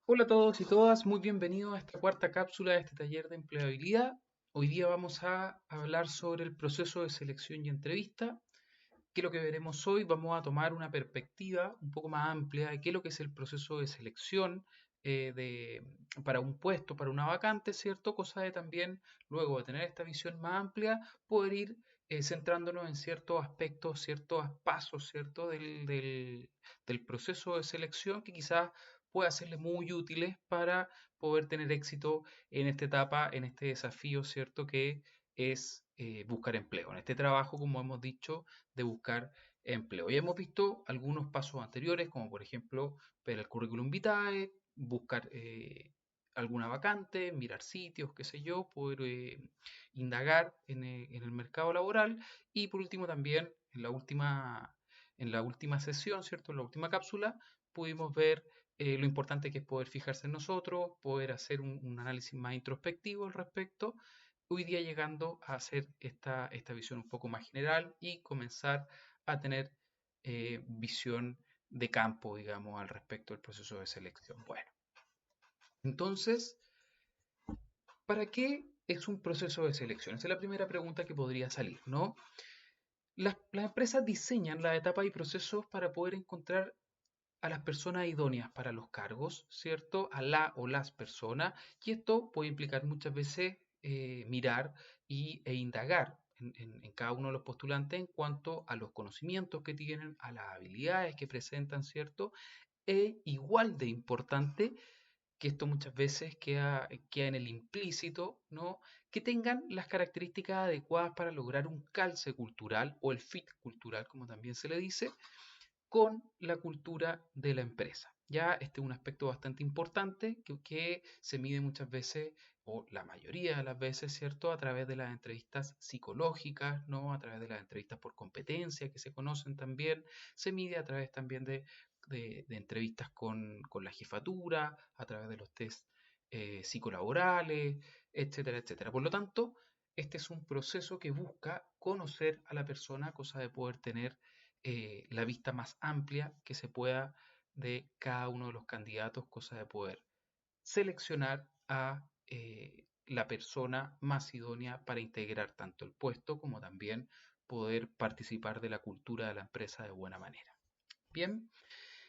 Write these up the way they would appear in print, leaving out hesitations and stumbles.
Hola a todos y todas, muy bienvenidos a esta cuarta cápsula de este taller de empleabilidad. Hoy día vamos a hablar sobre el proceso de selección y entrevista. ¿Qué es lo que veremos hoy? Vamos a tomar una perspectiva un poco más amplia de qué es lo que es el proceso de selección para un puesto, para una vacante, ¿cierto? Cosa de también, luego de tener esta visión más amplia, poder ir centrándonos en ciertos aspectos, ciertos pasos, ¿cierto? Del proceso de selección que quizás pueda serles muy útiles para poder tener éxito en esta etapa, en este desafío, ¿cierto? Que es buscar empleo, en este trabajo, como hemos dicho, de buscar empleo. Ya hemos visto algunos pasos anteriores, como por ejemplo ver el currículum vitae, buscar alguna vacante, mirar sitios, qué sé yo, poder indagar en el mercado laboral y por último también en la última sesión, ¿cierto? En la última cápsula pudimos ver lo importante que es poder fijarse en nosotros, poder hacer un análisis más introspectivo al respecto, hoy día llegando a hacer esta visión un poco más general y comenzar a tener visión de campo, digamos, al respecto del proceso de selección. Bueno, entonces, ¿para qué es un proceso de selección? Esa es la primera pregunta que podría salir, ¿no? Las empresas diseñan las etapas y procesos para poder encontrar a las personas idóneas para los cargos, ¿cierto? A la o las personas, y esto puede implicar muchas veces mirar e indagar en cada uno de los postulantes en cuanto a los conocimientos que tienen, a las habilidades que presentan, ¿cierto? E igual de importante, que esto muchas veces queda en el implícito, ¿no? Que tengan las características adecuadas para lograr un calce cultural o el fit cultural, como también se le dice, con la cultura de la empresa. Ya este es un aspecto bastante importante que se mide muchas veces, o la mayoría de las veces, ¿cierto? A través de las entrevistas psicológicas, ¿no? A través de las entrevistas por competencia que se conocen también. Se mide a través también de entrevistas con la jefatura, a través de los test psicolaborales, etcétera, etcétera. Por lo tanto, este es un proceso que busca conocer a la persona, cosa de poder tener la vista más amplia que se pueda de cada uno de los candidatos, cosa de poder seleccionar a la persona más idónea para integrar tanto el puesto como también poder participar de la cultura de la empresa de buena manera. Bien,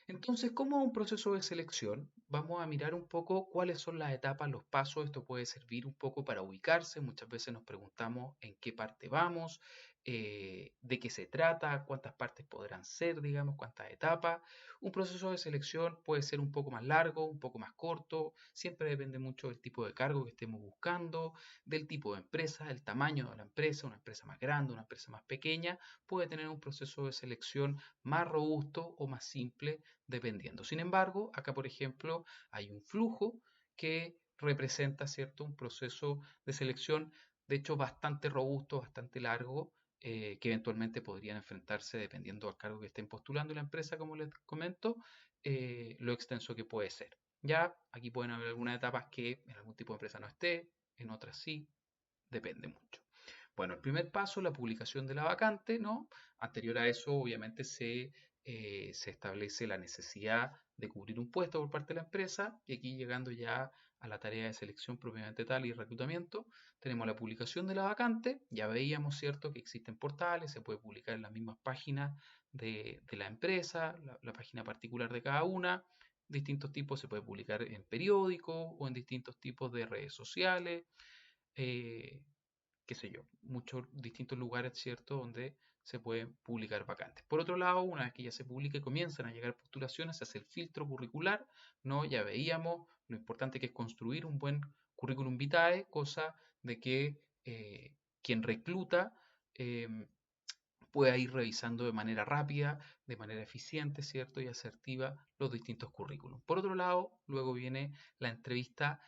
entonces, ¿cómo un proceso de selección? Vamos a mirar un poco cuáles son las etapas, los pasos. Esto puede servir un poco para ubicarse. Muchas veces nos preguntamos en qué parte vamos, de qué se trata, cuántas partes podrán ser, digamos, cuántas etapas. Un proceso de selección puede ser un poco más largo, un poco más corto. Siempre depende mucho del tipo de cargo que estemos buscando, del tipo de empresa, del tamaño de la empresa. Una empresa más grande, una empresa más pequeña puede tener un proceso de selección más robusto o más simple dependiendo. Sin embargo, acá por ejemplo hay un flujo que representa, ¿cierto?, un proceso de selección, de hecho bastante robusto, bastante largo, que eventualmente podrían enfrentarse, dependiendo del cargo que estén postulando la empresa, como les comento, lo extenso que puede ser. Ya, aquí pueden haber algunas etapas que en algún tipo de empresa no esté, en otras sí, depende mucho. Bueno, el primer paso, la publicación de la vacante, ¿no? Anterior a eso, obviamente, se establece la necesidad de cubrir un puesto por parte de la empresa y aquí llegando ya a la tarea de selección propiamente tal y reclutamiento, tenemos la publicación de la vacante, ya veíamos, ¿cierto?, que existen portales, se puede publicar en las mismas páginas de la empresa, la página particular de cada una, distintos tipos, se puede publicar en periódicos o en distintos tipos de redes sociales, eh, qué sé yo, muchos distintos lugares, ¿cierto?, donde se pueden publicar vacantes. Por otro lado, una vez que ya se publique, comienzan a llegar postulaciones, se hace el filtro curricular, ¿no? Ya veíamos lo importante que es construir un buen currículum vitae, cosa de que quien recluta eh, pueda ir revisando de manera rápida, de manera eficiente, ¿cierto?, y asertiva los distintos currículums. Por otro lado, luego viene la entrevista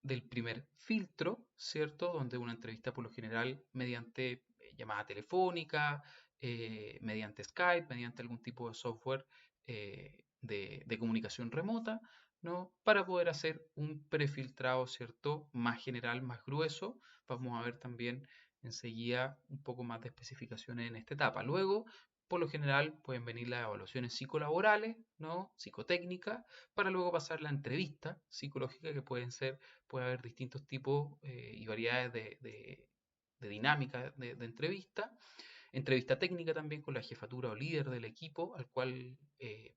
del primer filtro, ¿cierto? Donde una entrevista por lo general mediante llamada telefónica, mediante Skype, mediante algún tipo de software de comunicación remota, ¿no? Para poder hacer un prefiltrado, ¿cierto? Más general, más grueso. Vamos a ver también enseguida un poco más de especificaciones en esta etapa. Luego, Por lo general pueden venir las evaluaciones psicolaborales, ¿no? Psicotécnicas, para luego pasar la entrevista psicológica, que puede haber distintos tipos y variedades de dinámica de entrevista. Entrevista técnica también con la jefatura o líder del equipo al cual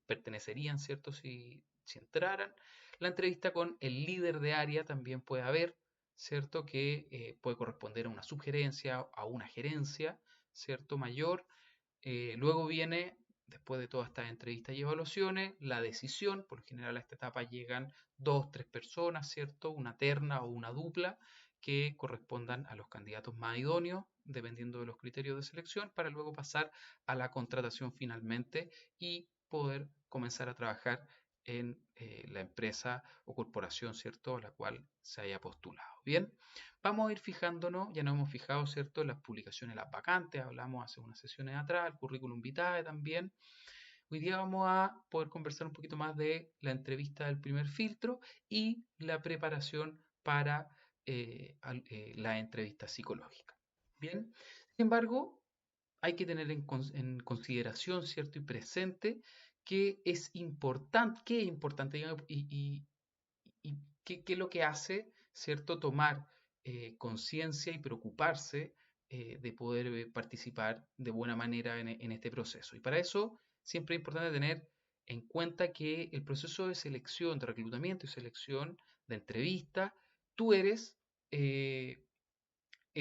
pertenecerían, ¿cierto? Si entraran. La entrevista con el líder de área también puede haber, ¿cierto? Que puede corresponder a una sugerencia, a una gerencia, ¿cierto? Mayor. Luego viene, después de todas estas entrevistas y evaluaciones, la decisión. Por lo general a esta etapa llegan dos, tres personas, ¿cierto? Una terna o una dupla que correspondan a los candidatos más idóneos, dependiendo de los criterios de selección, para luego pasar a la contratación finalmente y poder comenzar a trabajar en la empresa o corporación, ¿cierto?, a la cual se haya postulado. Bien, vamos a ir fijándonos, ya nos hemos fijado, ¿cierto?, en las publicaciones, las vacantes, hablamos hace unas sesiones atrás, el currículum vitae también. Hoy día vamos a poder conversar un poquito más de la entrevista del primer filtro y la preparación para la entrevista psicológica. Bien, sin embargo, hay que tener en consideración, ¿cierto? Y presente que es importante, y qué es lo que hace, ¿cierto? Tomar conciencia y preocuparse de poder participar de buena manera en este proceso. Y para eso siempre es importante tener en cuenta que el proceso de selección, de reclutamiento y selección, de entrevista, tú eres el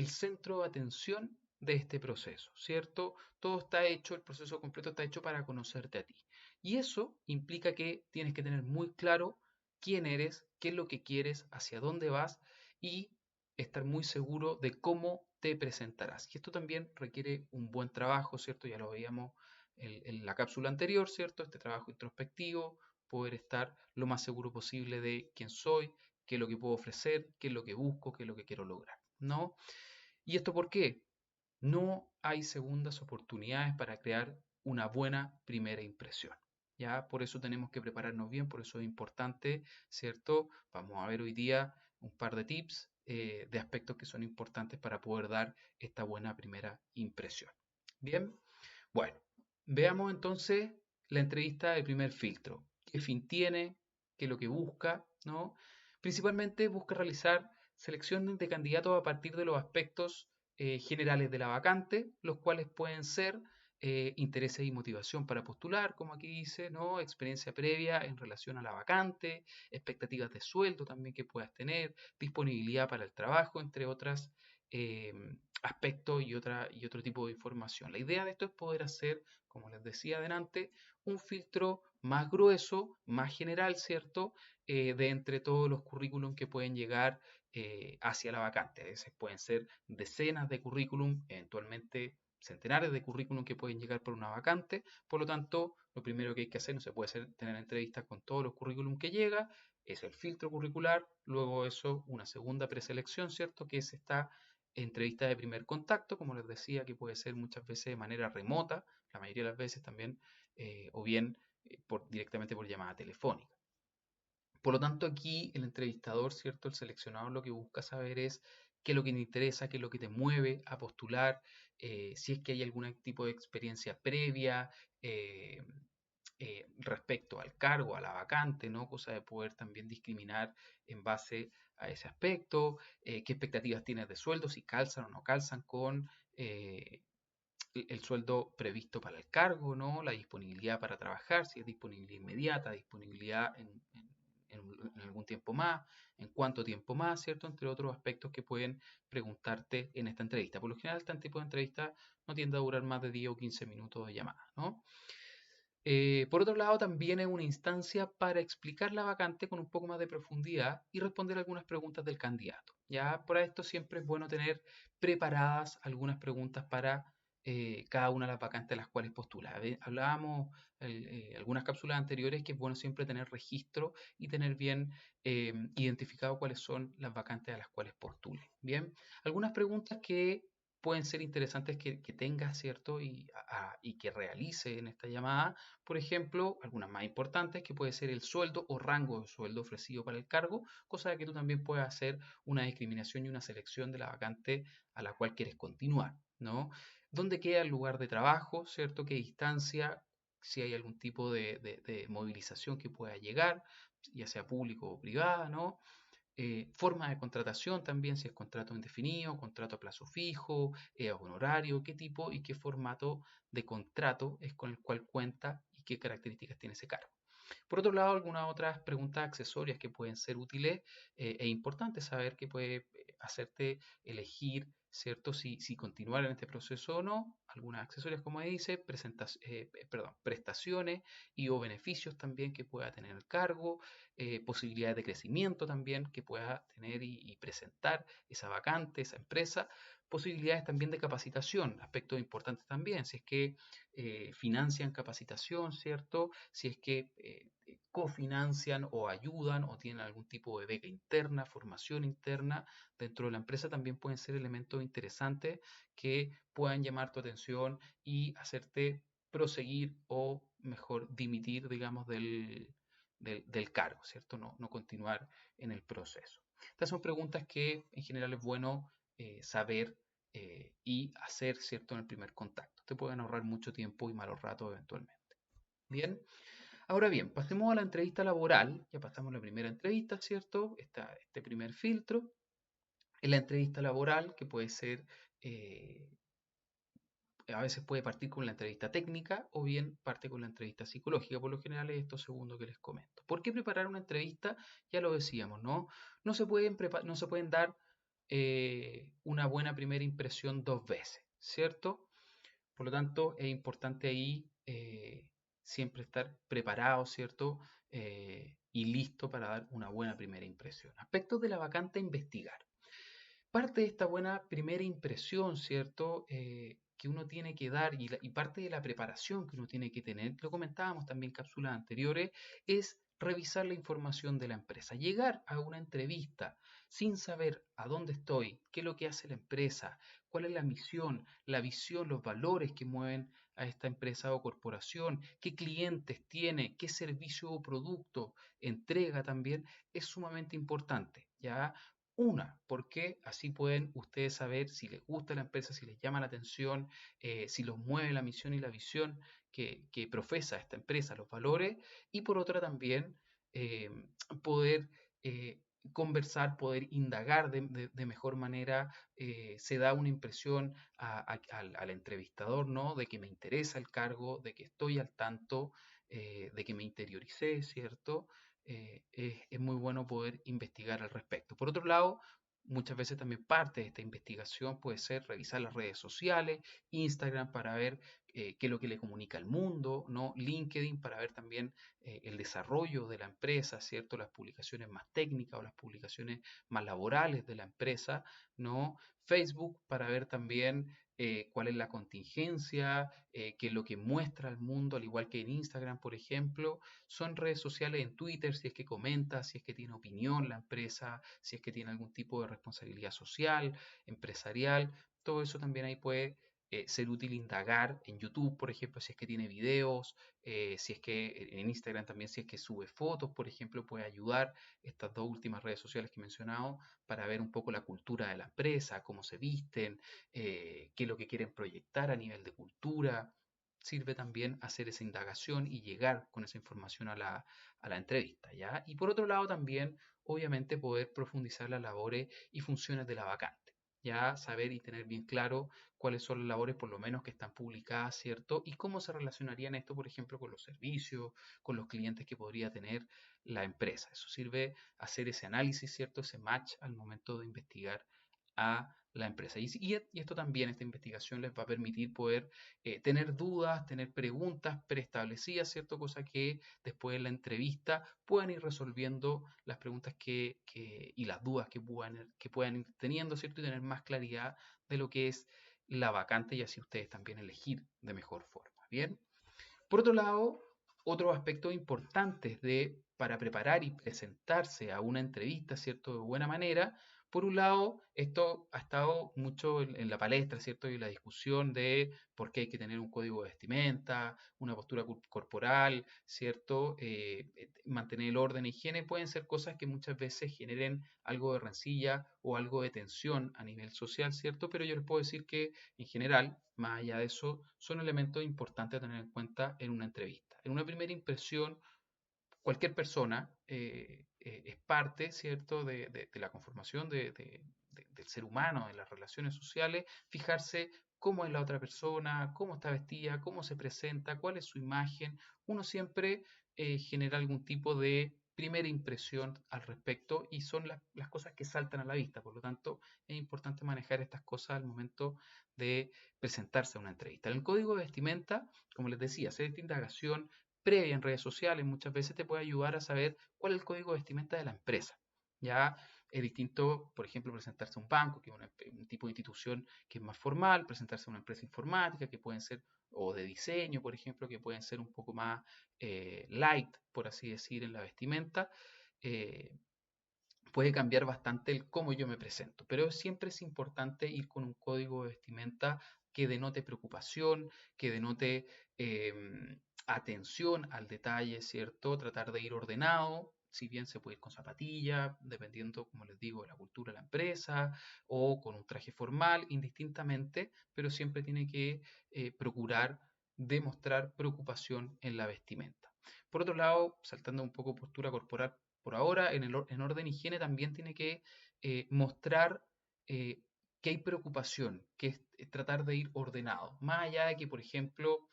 centro de atención de este proceso, ¿cierto? Todo está hecho, el proceso completo está hecho para conocerte a ti. Y eso implica que tienes que tener muy claro quién eres, qué es lo que quieres, hacia dónde vas y estar muy seguro de cómo te presentarás. Y esto también requiere un buen trabajo, ¿cierto? Ya lo veíamos en la cápsula anterior, ¿cierto? Este trabajo introspectivo, poder estar lo más seguro posible de quién soy, qué es lo que puedo ofrecer, qué es lo que busco, qué es lo que quiero lograr, ¿no? ¿Y esto por qué? No hay segundas oportunidades para crear una buena primera impresión. ¿Ya? Por eso tenemos que prepararnos bien, por eso es importante, ¿cierto? Vamos a ver hoy día un par de tips de aspectos que son importantes para poder dar esta buena primera impresión. Bien, bueno, veamos entonces la entrevista del primer filtro. ¿Qué fin tiene? ¿Qué es lo que busca? ¿No? Principalmente busca realizar selecciones de candidatos a partir de los aspectos generales de la vacante, los cuales pueden ser intereses y motivación para postular, como aquí dice, ¿no? Experiencia previa en relación a la vacante, expectativas de sueldo también que puedas tener, disponibilidad para el trabajo, entre otras eh, aspectos y otro tipo de información. La idea de esto es poder hacer, como les decía adelante, un filtro más grueso, más general, ¿cierto? De entre todos los currículum que pueden llegar hacia la vacante. A veces pueden ser decenas de currículum, eventualmente centenares de currículum que pueden llegar por una vacante. Por lo tanto, lo primero que hay que hacer, no se puede hacer, tener entrevistas con todos los currículum que llega, es el filtro curricular, luego eso, una segunda preselección, ¿cierto? Que es esta entrevista de primer contacto, como les decía, que puede ser muchas veces de manera remota, la mayoría de las veces también, o bien directamente por llamada telefónica. Por lo tanto, aquí el entrevistador, ¿cierto? El seleccionador lo que busca saber es qué es lo que te interesa, qué es lo que te mueve a postular, si es que hay algún tipo de experiencia previa eh, respecto al cargo, a la vacante, ¿no? Cosa de poder también discriminar en base a ese aspecto, qué expectativas tienes de sueldo, si calzan o no calzan con el sueldo previsto para el cargo, ¿no? La disponibilidad para trabajar, si es disponibilidad inmediata, disponibilidad en algún tiempo más, en cuánto tiempo más, ¿cierto? Entre otros aspectos que pueden preguntarte en esta entrevista. Por lo general, este tipo de entrevista no tiende a durar más de 10 o 15 minutos de llamada, ¿no? Por otro lado, también es una instancia para explicar la vacante con un poco más de profundidad y responder algunas preguntas del candidato. Ya por esto siempre es bueno tener preparadas algunas preguntas para cada una de las vacantes a las cuales postula. Hablábamos algunas cápsulas anteriores que es bueno siempre tener registro y tener bien identificado cuáles son las vacantes a las cuales postule. Bien, algunas preguntas que pueden ser interesantes que tenga, ¿cierto? Y que realice en esta llamada. Por ejemplo, algunas más importantes, que puede ser el sueldo o rango de sueldo ofrecido para el cargo, cosa de que tú también puedas hacer una discriminación y una selección de la vacante a la cual quieres continuar, ¿no? dónde queda el lugar de trabajo, ¿cierto? ¿Qué distancia? Si hay algún tipo de movilización que pueda llegar, ya sea público o privada, ¿no? Forma de contratación también, si es contrato indefinido, contrato a plazo fijo, honorario, qué tipo y qué formato de contrato es con el cual cuenta y qué características tiene ese cargo. Por otro lado, algunas otras preguntas accesorias que pueden ser útiles e importantes saber que puede hacerte elegir, ¿cierto? Si continuar en este proceso o no. Algunas accesorias, como dice, prestaciones y o beneficios también que pueda tener el cargo, posibilidades de crecimiento también que pueda tener y presentar esa vacante, esa empresa, posibilidades también de capacitación, aspectos importantes también, si es que financian capacitación, ¿cierto? Si es que cofinancian o ayudan o tienen algún tipo de beca interna, formación interna dentro de la empresa, también pueden ser elementos interesantes que puedan llamar tu atención y hacerte proseguir o mejor dimitir, digamos, del cargo, ¿cierto? No continuar en el proceso. Estas son preguntas que en general es bueno saber y hacer, ¿cierto? En el primer contacto. Te pueden ahorrar mucho tiempo y malos ratos eventualmente. Bien, ahora bien, pasemos a la entrevista laboral. Ya pasamos la primera entrevista, ¿cierto? Este primer filtro. En la entrevista laboral, que puede ser eh, a veces puede partir con la entrevista técnica o bien parte con la entrevista psicológica. Por lo general es esto segundo que les comento. ¿Por qué preparar una entrevista? Ya lo decíamos, ¿no? No se pueden dar una buena primera impresión dos veces, ¿cierto? Por lo tanto, es importante ahí siempre estar preparado, ¿cierto? Y listo para dar una buena primera impresión. Aspectos de la vacante a investigar. Parte de esta buena primera impresión, ¿cierto? Que uno tiene que dar y parte de la preparación que uno tiene que tener, lo comentábamos también en cápsulas anteriores, es revisar la información de la empresa. Llegar a una entrevista sin saber a dónde estoy, qué es lo que hace la empresa, cuál es la misión, la visión, los valores que mueven a esta empresa o corporación, qué clientes tiene, qué servicio o producto entrega también, es sumamente importante, ¿ya? Una, porque así pueden ustedes saber si les gusta la empresa, si les llama la atención, si los mueve la misión y la visión que profesa esta empresa, los valores, y por otra también eh, poder conversar, poder indagar de mejor manera, se da una impresión al entrevistador, ¿no? De que me interesa el cargo, de que estoy al tanto, de que me interioricé, ¿cierto? Es muy bueno poder investigar al respecto. Por otro lado, muchas veces también parte de esta investigación puede ser revisar las redes sociales, Instagram para ver qué es lo que le comunica al mundo, ¿no? LinkedIn para ver también el desarrollo de la empresa, ¿cierto? Las publicaciones más técnicas o las publicaciones más laborales de la empresa, ¿no? Facebook para ver también cuál es la contingencia, qué es lo que muestra al mundo, al igual que en Instagram, por ejemplo. Son redes sociales en Twitter, si es que comenta, si es que tiene opinión la empresa, si es que tiene algún tipo de responsabilidad social, empresarial. Todo eso también ahí puede ser útil indagar en YouTube, por ejemplo, si es que tiene videos, si es que en Instagram también, si es que sube fotos, por ejemplo, puede ayudar estas dos últimas redes sociales que he mencionado para ver un poco la cultura de la empresa, cómo se visten, qué es lo que quieren proyectar a nivel de cultura. Sirve también hacer esa indagación y llegar con esa información a la entrevista, ¿ya? Y por otro lado también, obviamente, poder profundizar las labores y funciones de la vacante, ya saber y tener bien claro cuáles son las labores por lo menos que están publicadas, ¿cierto? Y cómo se relacionarían esto, por ejemplo, con los servicios, con los clientes que podría tener la empresa. Eso sirve hacer ese análisis, ¿cierto? Ese match al momento de investigar a la empresa. Y esto también, esta investigación les va a permitir poder tener dudas, tener preguntas preestablecidas, ¿cierto? Cosa que después en la entrevista puedan ir resolviendo las preguntas y las dudas que puedan ir teniendo, ¿cierto? Y tener más claridad de lo que es la vacante y así ustedes también elegir de mejor forma. Bien. Por otro lado, otros aspectos importantes para preparar y presentarse a una entrevista, ¿cierto? De buena manera, Por un lado, esto ha estado mucho en la palestra, ¿cierto? Y la discusión de por qué hay que tener un código de vestimenta, una postura corporal, ¿cierto? Mantener el orden e higiene pueden ser cosas que muchas veces generen algo de rencilla o algo de tensión a nivel social, ¿cierto? Pero yo les puedo decir que en general, más allá de eso, son elementos importantes a tener en cuenta en una entrevista. En una primera impresión, cualquier persona es parte, ¿cierto?, de la conformación del ser humano, de las relaciones sociales, fijarse cómo es la otra persona, cómo está vestida, cómo se presenta, cuál es su imagen. Uno siempre genera algún tipo de primera impresión al respecto y son las cosas que saltan a la vista. Por lo tanto, es importante manejar estas cosas al momento de presentarse a una entrevista. En el código de vestimenta, como les decía, hacer esta indagación previa en redes sociales muchas veces te puede ayudar a saber cuál es el código de vestimenta de la empresa. Ya es distinto, por ejemplo, presentarse a un banco, que es un tipo de institución que es más formal, presentarse a una empresa informática, que pueden ser, o de diseño, por ejemplo, que pueden ser un poco más light, por así decir, en la vestimenta. Eh, Puede cambiar bastante el cómo yo me presento, pero siempre es importante ir con un código de vestimenta que denote preocupación, que denote atención al detalle, ¿cierto? Tratar de ir ordenado, si bien se puede ir con zapatilla, dependiendo, como les digo, de la cultura de la empresa, o con un traje formal, indistintamente, pero siempre tiene que procurar demostrar preocupación en la vestimenta. Por otro lado, saltando un poco postura corporal por ahora, en orden higiene también tiene que mostrar eh, que hay preocupación, que es tratar de ir ordenado. Más allá de que, por ejemplo,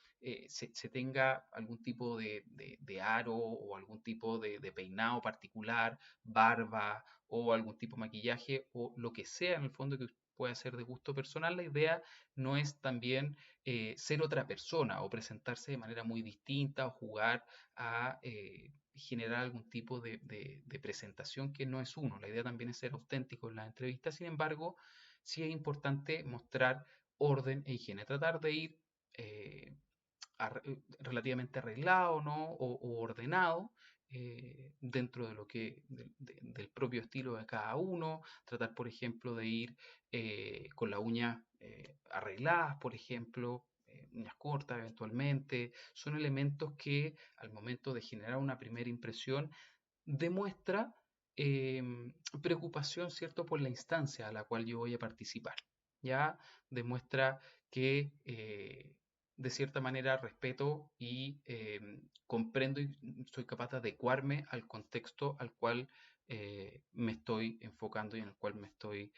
se tenga algún tipo de aro o algún tipo de peinado particular, barba o algún tipo de maquillaje o lo que sea en el fondo que pueda ser de gusto personal, la idea no es también ser otra persona o presentarse de manera muy distinta o jugar a generar algún tipo de presentación que no es uno. La idea también es ser auténtico en la entrevista, sin embargo, sí es importante mostrar orden e higiene, tratar de ir eh, relativamente arreglado, ¿no? O ordenado dentro de lo que del propio estilo de cada uno, tratar, por ejemplo, de ir con las uñas arregladas, por ejemplo, uñas cortas eventualmente, son elementos que al momento de generar una primera impresión demuestra preocupación, ¿cierto?, por la instancia a la cual yo voy a participar. Ya demuestra que de cierta manera respeto y comprendo y soy capaz de adecuarme al contexto al cual me estoy enfocando y en el cual me estoy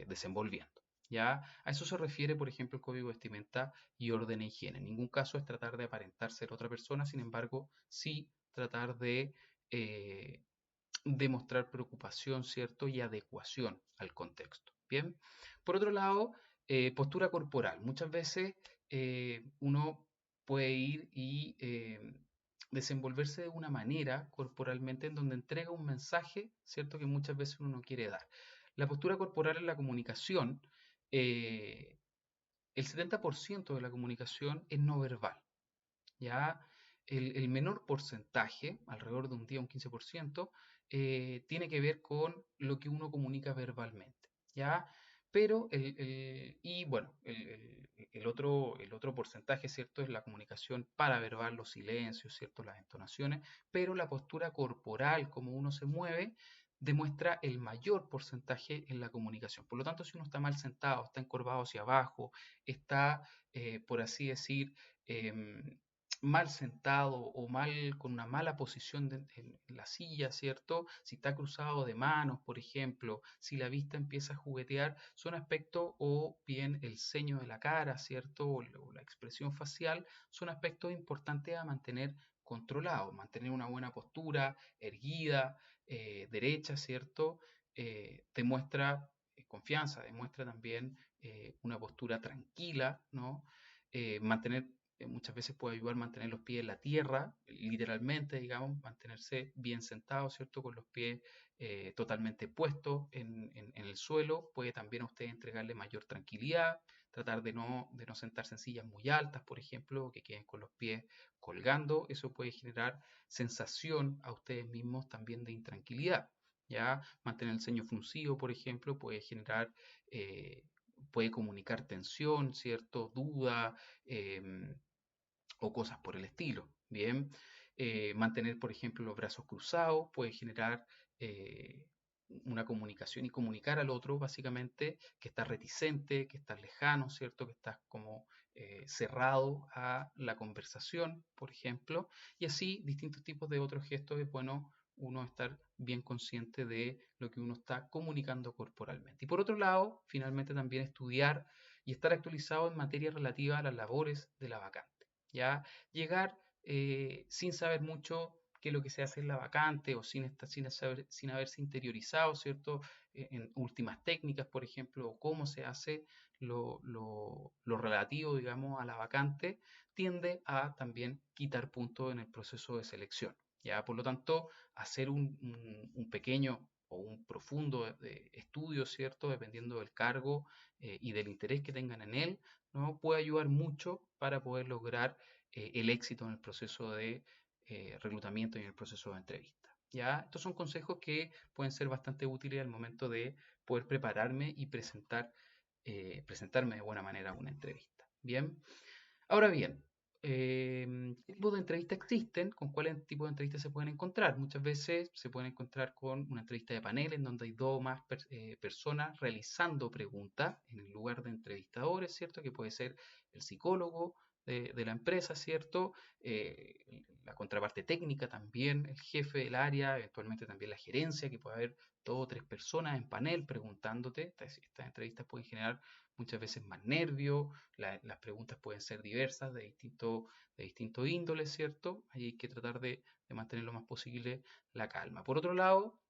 desenvolviendo. ¿Ya? A eso se refiere, por ejemplo, el código de vestimenta y orden e higiene. En ningún caso es tratar de aparentar ser otra persona, sin embargo, sí tratar de demostrar preocupación, ¿cierto? Y adecuación al contexto. Bien. Por otro lado, postura corporal. Muchas veces uno puede ir y desenvolverse de una manera corporalmente en donde entrega un mensaje, ¿cierto? Que muchas veces uno no quiere dar. La postura corporal en la comunicación, eh, el 70% de la comunicación es no verbal. Ya el menor porcentaje, alrededor de un 10 o un 15%, tiene que ver con lo que uno comunica verbalmente. ¿Ya? Pero, y bueno, el otro porcentaje, ¿cierto? Es la comunicación paraverbal, los silencios, ¿cierto? Las entonaciones, pero la postura corporal, como uno se mueve, demuestra el mayor porcentaje en la comunicación. Por lo tanto, si uno está mal sentado, está encorvado hacia abajo, está, por así decir, em, mal sentado o mal con una mala posición en la silla, ¿cierto? Si está cruzado de manos, por ejemplo, si la vista empieza a juguetear, son aspectos, o bien el ceño de la cara, ¿cierto? O la expresión facial, son aspectos importantes a mantener controlados, mantener una buena postura, erguida, derecha, ¿cierto? Demuestra confianza, demuestra también una postura tranquila, ¿no? Mantener muchas veces puede ayudar a mantener los pies en la tierra, literalmente, digamos, mantenerse bien sentado, ¿cierto? Con los pies totalmente puestos en el suelo, puede también a usted entregarle mayor tranquilidad, tratar de no sentarse en sillas muy altas, por ejemplo, que queden con los pies colgando, eso puede generar sensación a ustedes mismos también de intranquilidad. ¿ya? Mantener el ceño fruncido, por ejemplo, puede generar, puede comunicar tensión, ¿cierto? Duda, o cosas por el estilo, ¿bien? Mantener, por ejemplo, los brazos cruzados puede generar eh, una comunicación y comunicar al otro, básicamente, que estás reticente, que estás lejano, ¿cierto? Que estás como cerrado a la conversación, por ejemplo, y así distintos tipos de otros gestos. Es bueno uno estar bien consciente de lo que uno está comunicando corporalmente. Y por otro lado, finalmente también estudiar y estar actualizado en materia relativa a las labores de la vacante. ¿Ya? Llegar sin saber mucho qué es lo que se hace en la vacante o sin haberse interiorizado, ¿cierto? En últimas técnicas, por ejemplo, o cómo se hace lo relativo, digamos, a la vacante, tiende a también quitar puntos en el proceso de selección. ¿Ya? Por lo tanto, hacer un pequeño o un profundo estudio, ¿cierto? Dependiendo del cargo y del interés que tengan en él, ¿no? Puede ayudar mucho para poder lograr el éxito en el proceso de reclutamiento y en el proceso de entrevista. ¿Ya? Estos son consejos que pueden ser bastante útiles al momento de poder prepararme y presentarme de buena manera a una entrevista. Bien, ahora bien, ¿qué tipo de entrevistas existen? ¿Con cuáles tipos de entrevistas se pueden encontrar? Muchas veces se pueden encontrar con una entrevista de panel en donde hay dos o más personas realizando preguntas en el lugar de entrevistadores, ¿cierto? Que puede ser el psicólogo de la empresa, ¿cierto? La contraparte técnica también, el jefe del área, eventualmente también la gerencia, que puede haber dos o tres personas en panel preguntándote. Estas entrevistas pueden generar muchas veces más nervios, las preguntas pueden ser diversas, de distinto índole, ¿cierto? Ahí hay que tratar de mantener lo más posible la calma. Por otro lado,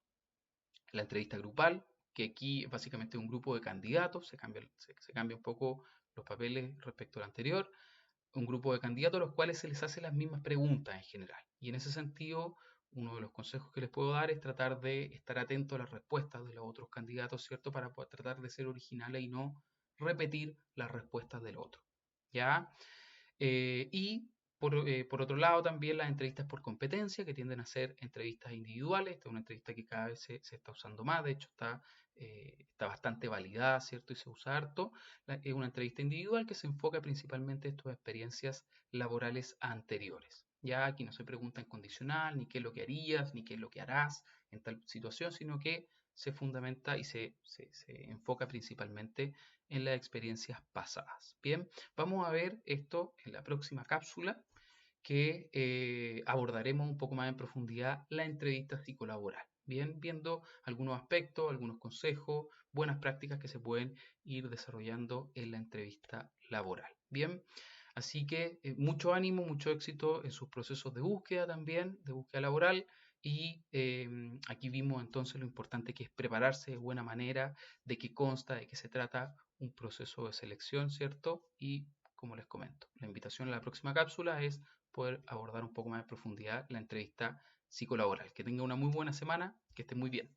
la entrevista grupal, que aquí es básicamente un grupo de candidatos, se cambia un poco los papeles respecto al anterior, un grupo de candidatos a los cuales se les hace las mismas preguntas en general. Y en ese sentido, uno de los consejos que les puedo dar es tratar de estar atento a las respuestas de los otros candidatos, ¿cierto? Para poder tratar de ser originales y no repetir las respuestas del otro. ¿Ya? Y por otro lado, también las entrevistas por competencia, que tienden a ser entrevistas individuales. Esta es una entrevista que cada vez se está usando más, de hecho está bastante validada, ¿cierto? Y se usa harto. Es una entrevista individual que se enfoca principalmente en tus experiencias laborales anteriores. Ya aquí no se pregunta en condicional, ni qué es lo que harías, ni qué es lo que harás en tal situación, sino que se fundamenta y se enfoca principalmente en las experiencias pasadas. Bien, vamos a ver esto en la próxima cápsula que abordaremos un poco más en profundidad la entrevista psicolaboral. Bien, viendo algunos aspectos, algunos consejos, buenas prácticas que se pueden ir desarrollando en la entrevista laboral. Bien, así que mucho ánimo, mucho éxito en sus procesos de búsqueda también, de búsqueda laboral. Y aquí vimos entonces lo importante que es prepararse de buena manera, de qué consta, de qué se trata un proceso de selección, ¿cierto? Y como les comento, la invitación a la próxima cápsula es poder abordar un poco más en profundidad la entrevista psicolaboral. Que tenga una muy buena semana, que esté muy bien.